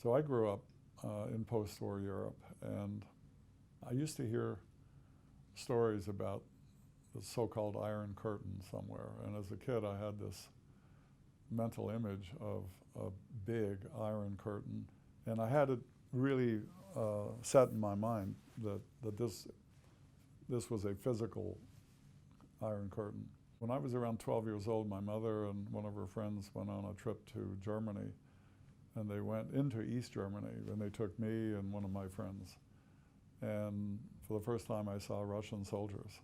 So I grew up in post-war Europe, and I used to hear stories about the so-called Iron Curtain somewhere. And as a kid, I had this mental image of a big Iron Curtain. And I had it really set in my mind that this was a physical Iron Curtain. When I was around 12 years old, my mother and one of her friends went on a trip to Germany, and they went into East Germany, and they took me and one of my friends. And for the first time, I saw Russian soldiers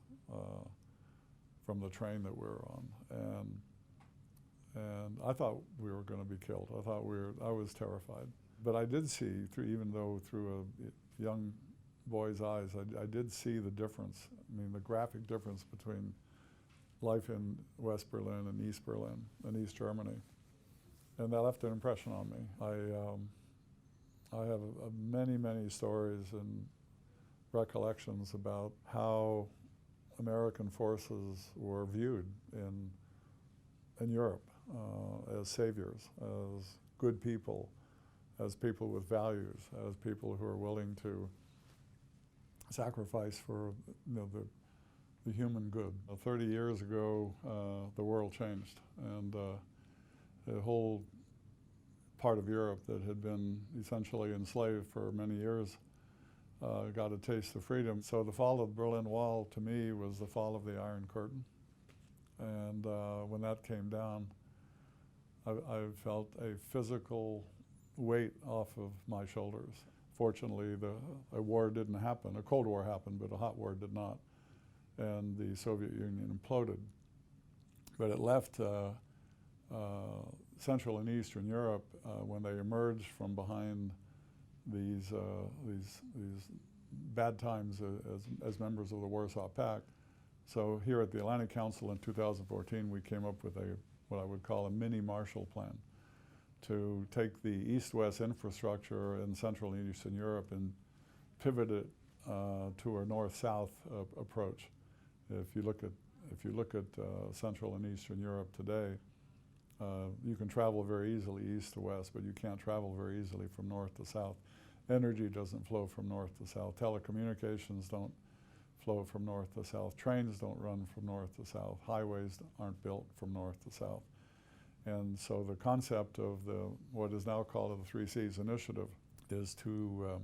from the train that we were on. And I thought we were going to be killed. I was terrified. But I did see, even though through a young boy's eyes, I did see the difference. I mean, the graphic difference between life in West Berlin and East Berlin and East Germany. And that left an impression on me. I have many, many stories and recollections about how American forces were viewed in Europe as saviors, as good people, as people with values, as people who are willing to sacrifice for the human good. 30 years ago, the world changed, and the whole part of Europe that had been essentially enslaved for many years got a taste of freedom. So the fall of the Berlin Wall, to me, was the fall of the Iron Curtain. And when that came down, I felt a physical weight off of my shoulders. Fortunately, a war didn't happen. A Cold War happened, but a hot war did not. And the Soviet Union imploded. But it left Central and Eastern Europe, when they emerged from behind these bad times as members of the Warsaw Pact. So here at the Atlantic Council in 2014, we came up with what I would call a mini Marshall Plan to take the East-West infrastructure in Central and Eastern Europe and pivot it to a North-South approach. If you look at Central and Eastern Europe today, you can travel very easily east to west, but you can't travel very easily from north to south. Energy doesn't flow from north to south. Telecommunications don't flow from north to south. Trains don't run from north to south. Highways aren't built from north to south. And so the concept of what is now called the Three Seas Initiative is to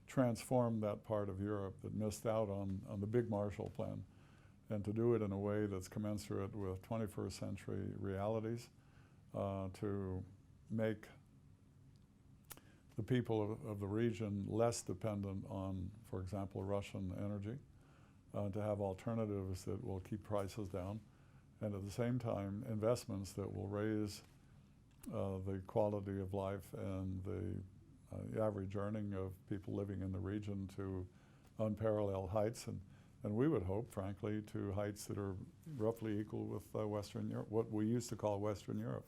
transform that part of Europe that missed out on the big Marshall Plan, and to do it in a way that's commensurate with 21st century realities, to make the people of the region less dependent on, for example, Russian energy, to have alternatives that will keep prices down, and at the same time, investments that will raise the quality of life and the average earning of people living in the region to unparalleled heights, and we would hope, frankly, to heights that are roughly equal with Western Europe, what we used to call Western Europe.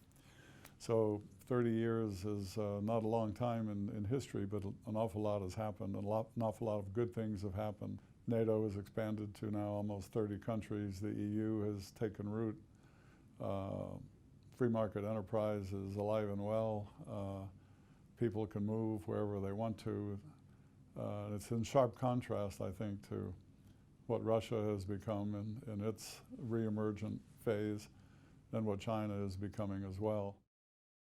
So 30 years is not a long time in history, but an awful lot has happened, and an awful lot of good things have happened. NATO has expanded to now almost 30 countries. The EU has taken root. Free market enterprise is alive and well. People can move wherever they want to. It's in sharp contrast, I think, to what Russia has become in its re-emergent phase and what China is becoming as well.